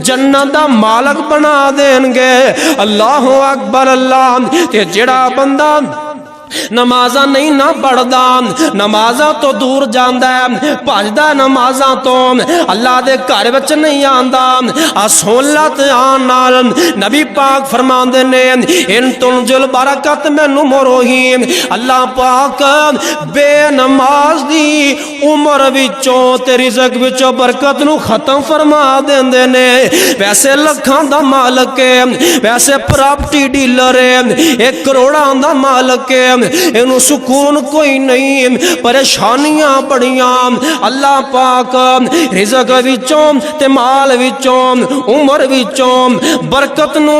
जन्नत दा मालक बना देंगे। अल्लाह अकबर अल्लाह। ते जेड़ा बंदा नमाज़ा नहीं ना पढ़दा, नमाज़ा तो दूर जांदा है, भजदा नमाज़ा तो, अल्लाह दे घर विच नहीं आंदा, आ सुन ला ध्यान नाल नबी पाक फरमांदे ने इन तुनजुल बरकत मैनू मोरोही। अल्लाह पाक बेनमाज दी उम्र विचों ते रिज़क विचों बरकत नू खत्म फरमा देंदे ने। वैसे लखां दा मालक है, वैसे प्रॉपर्टी डीलर है, एक करोड़ां दा मालक है, इनू सुकून कोई नहीं, परेशानियां बड़ियां। अल्लाह पाक रिज़क विचों ते माल विचों उम्र विचों बरकत नू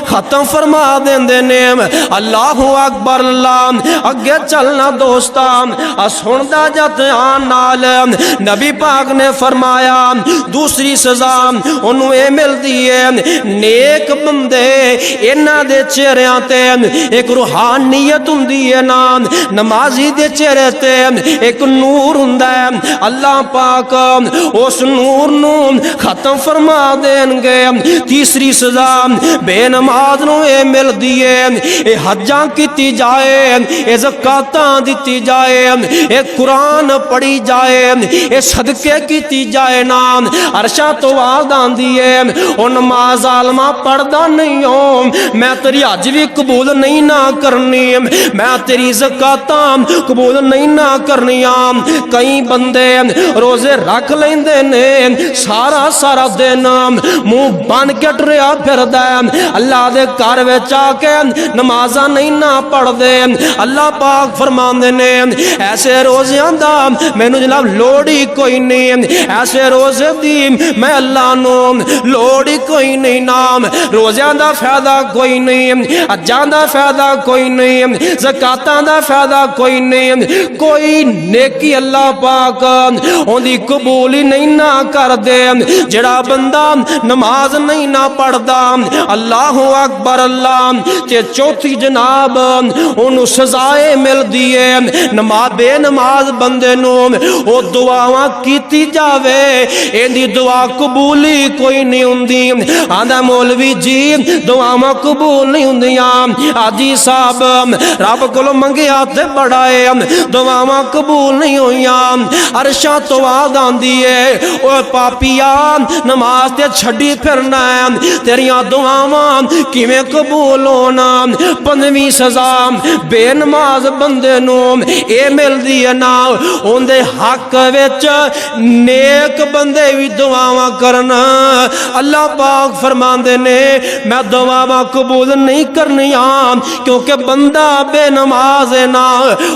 खत्म फरमा देंदे ने। अल्लाह अकबर अल्लाह। अगे चलना दोस्ता, सुनदा जा ध्यान नाल। नबी पाक ने फरमाया दूसरी सजा उन्होंने ये मिलती है, नेक बंदे इन्हां दे चेहरिਆਂ ते एक रूहानियत हुंदी है ना, नमाजी दे चेहरे ते एक नूर हुंदा है। अल्लाह पाक उस नूर नू खत्म फरमा देंगे। तीसरी सजा बेनमाज नू ये मिलदी है, ये हज्जां कीती जाए, ये ज़कातां दिती जाए, ये कुरान पढ़ी जाए, ये सदके कीती जाए ना, अरशा तो आवाज़ आंदी है ओ नमाज आलमा पढ़दा नहीं हो, मैं तेरी हज भी कबूल नहीं ना करनी, मैं तेरी ज़कातां कबूल नहीं ना करनिया। कई बंदे रोजे रख लेंदे ने, सारा सारा दिन मुंह बन के टुरिया फिरदा, अल्लाह दे घर विच आके नमाज़ां नहीं ना पढ़दे। अल्लाह पाक फरमांदे ने ऐसे रोज़ियां दा मैनू जनाब लोड़ ही कोई नहीं, ऐसे रोज़े दी मैं अल्लाह नू लोड़ ही कोई नहीं। नाम रोज़ियां दा फायदा कोई नहीं, हज्जां दा फायदा कोई नहीं, ज़कातां दा फायदा कोई नहीं, कोई नेकी अल्लाह पाक उन्दी कबूल ही नहीं ना कर दे। जेड़ा बंदा नमाज नहीं ना पढ़दा, अल्लाह अकबर अल्लाह। ते चौथी जनाब उन्होंने सजाए मिलदी है, नमाज बेनमाज बंदे नू ओ दुआवां कीती जावे, इहदी दुआ कबूल ही कोई नहीं हुंदी। आंदा मौलवी जी दुआवां कबूल नहीं हुंदियां, आजी साहब रब कोलों मंगिया ते बड़ा है, दुआवां कबूल नहीं होईयां। अरशा तो आवाज़ आंदी है ओ पापिया नमाज ते छड्डी फिरना है, तेरियां दुआवां किवें कबूल होना। पंजवीं सजा बेनमाज बंदे नू ये मिलदी है ना, उनदे हक विच नेक बंदे भी दुआवां करना। अल्लाह पाक फरमांदे ने मैं दुआवां कबूल नहीं करनियां क्योंकि बंदा बेनमाज है ना।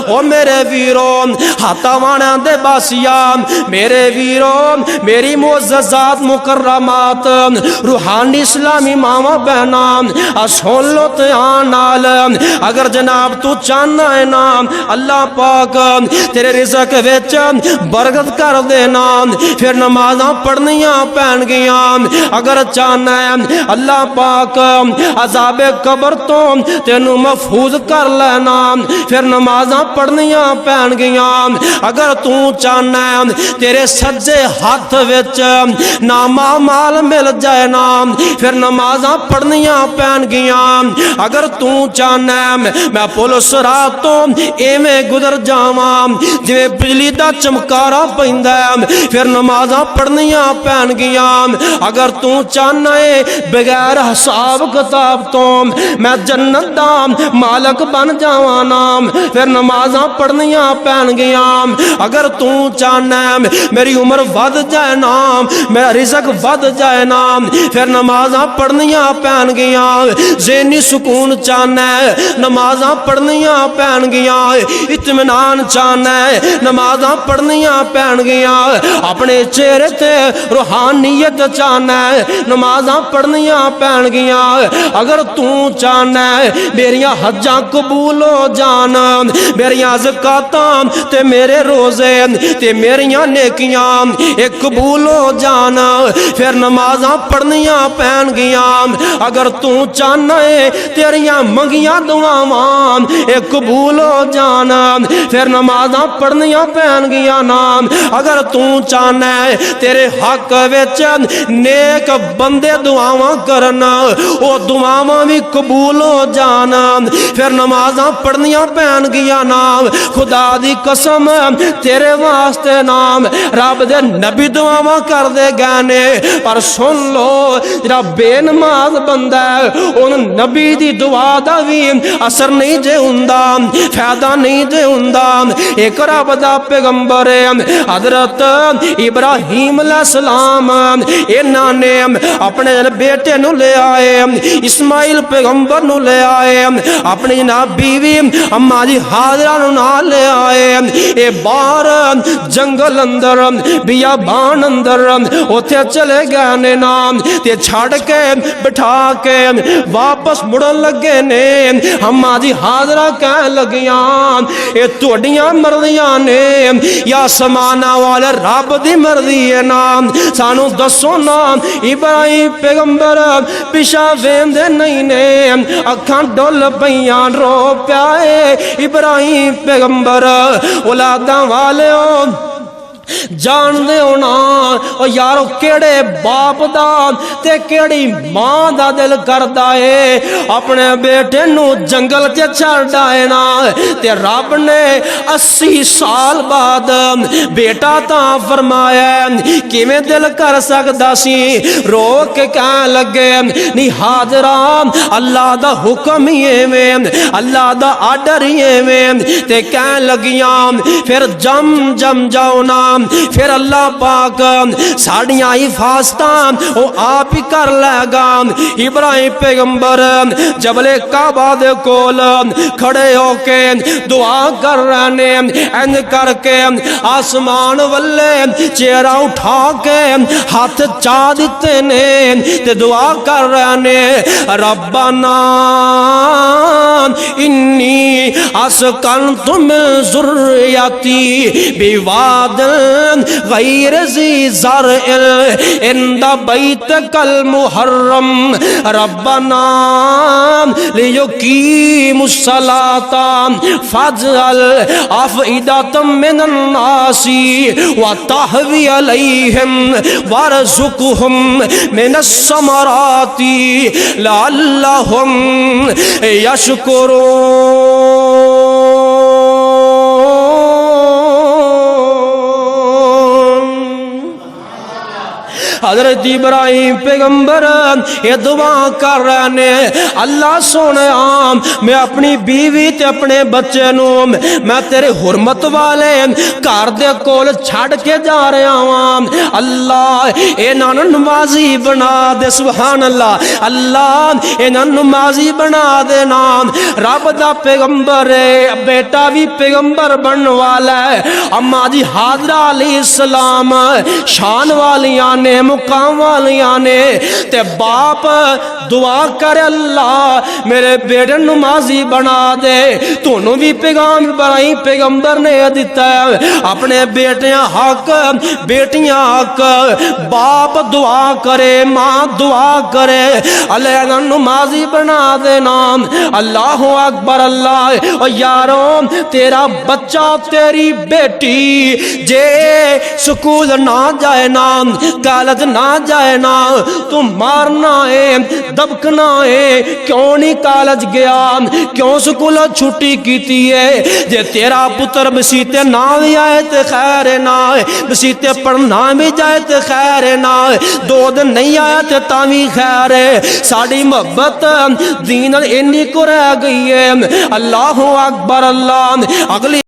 ओ मेरे वीरो हाथावाणा दे बासिया, मेरे वीरो मेरी मोअज़्ज़ज़ात मुकर्रमात रूहानी इस्लामी मावा बहना, सुन लो ध्यान नाल। अगर जनाब तू चाहना है ना अल्लाह पाक तेरे रिज़क विच बरकत कर देना, फिर नमाज़ां पढ़नियां पैणगियां। अगर चाहना है अल्लाह पाक अज़ाबे कब्र तो तेनू महफूज कर लेना, फिर नमाज़ां पढ़नियां पैणगियां। अगर तू चाहना है तेरे सज्जे हाथ विच नामा माल मिल जाए ना, फिर नमाज़ां पढ़नियां पैणगियां। अगर तू चाहना है मैं पुलिस राह तो इवें गुजर जावां जिवें बिजली दा चमकारा पैंदा है, फिर नमाज़ां पढ़नियां पैणगियां। अगर तू चाहना है बगैर हिसाब किताब तो मैं जन्नत दा मालक बन जावां नाम, फिर नमाज़ां पढ़नियां पैणगियां। अगर तू चाहना है मेरी उम्र वध जाए नाम, मेरा रिज़क वध जाए नाम, फिर नमाज़ां पढ़नियां पैणगियां। ज़हनी सुकून चाहना है नमाज़ां पढ़नियां पैणगियां। इत्मीनान चाहना है नमाज़ां पढ़नियां पैणगियां। अपने चेहरे ते रूहानियत चाहना है नमाज़ां पढ़नियां पैणगियां। अगर तू चाहना है मेरियां हज्जां कबूल جان میریاں زکاتاں تے میرے روزے تے میریاں نیکیاں اے قبول ہو جان پھر نمازاں پڑھنیاں پین گیاں اگر تو چاہنا ہے تیریاں منگیاں دعاواں اے قبول ہو جان پھر نمازاں پڑھنیاں پین گیاں نام اگر تو چاہنا ہے تیرے حق وچ نیک بندے دعاواں کرنا او دعاواں بھی قبول ہو جانا پھر نمازاں پڑھنیاں پین گیاں نام خدا دی قسم تیرے واسطے نام رب دے نبی دعاواں کر دے گانے پر سن لو جڑا بے نماز بندہ ہے ان نبی دی دعا دا بھی اثر نہیں جے ہوندا فائدہ نہیں جے ہوندا ایک رب دا پیغمبر حضرت ابراہیم علیہ السلام انہاں نے اپنے بیٹے نو لے آئے اسماعیل پیغمبر نو لے آئے اپنی جناب بیوی اماں جی حاضرہ نو نال لے آئے اے باہر جنگل اندر بیابان اندر اوتھے چلے گئے نے نام تے چھڑ کے بٹھا کے واپس مڑن لگے نے اماں جی حاضرہ کہن لگیاں اے تہاڈیاں مرضیاں نے یا سمانا والے رب دی مرضی ہے نام سانو دسو نا ابراہیم پیغمبر پیشا ویندے نہیں نے اکھاں ڈول پیاں رو پیائے ابراہیم پیغمبر اولاداں والے جان دے ہونا او یارو کیڑے باپ دا تے کیڑی ماں دا دل کردا ہے اپنے بیٹے نو جنگل تے چھڑ آئے نا تے رب نے 80 سال بعد بیٹا تاں فرمایا کیویں دل کر سکدا سی رو کے کہن لگے نی حاضرہ اللہ دا حکم ہی ایویں اللہ دا آرڈر ہی ایویں تے کہن لگیاں پھر جم جاؤ نا پھر اللہ پاک ساڑیاں حفاظتاں او آپ ہی کر لے گا ابراہیم پیغمبر جبل کعبہ دے کول کھڑے ہو کے دعا کر رہنے اینج کر کے آسمان والے چہرہ اٹھا کے ہاتھ چا دیتے نے تے دعا کر رہنے ربنا انی اسکنت من ذریتی بواد غیر ذی زرع عند بیتک المحرم ربنا لیقیموا الصلاة فاجعل افئدة من الناس وتهوی علیہم وارزقهم من الثمرات لعلهم یشکرون حضرت ابراہیم پیغمبر یہ دعا کر رہے ہیں اللہ سونے عام میں اپنی بیوی تے اپنے بچے نو میں تیرے حرمت والے گھر دے کول چھڑ کے جا رہا ہوں اللہ انہاں نمازی بنا دے سبحان اللہ اللہ انہاں نمازی بنا دے نام رب دا پیغمبر ہے بیٹا بھی پیغمبر بن والا ہے اماں جی حاضرہ علیہ السلام شان والیاں نے مقام والیاں نے تے باپ دعا کر اللہ میرے بیٹے نمازی بنا دے تونوں بھی پیغام ابراہیم پیغمبر نے دیتا ہے اپنے بیٹیاں حق بیٹیاں حق باپ دعا کرے ماں دعا کرے اللہ نمازی بنا دے نام اللہ اکبر اللہ اور یاروں تیرا بچہ تیری بیٹی جے سکول نہ جائے نام کالج نہ جائے نا تو مارنا ہے دبکنا ہے کیوں نہیں کالج گیا کیوں سکول چھٹی کیتی ہے جے تیرا پتر مسیتے نہ بھی آئے تے خیر نہ مسیتے پڑھنا بھی جائے تے خیر نہ 2 دن نہیں آیا تے تاوی خیر ہے ساڑی محبت دین انی کو رہ گئی ہے اللہ اکبر اللہ اگلی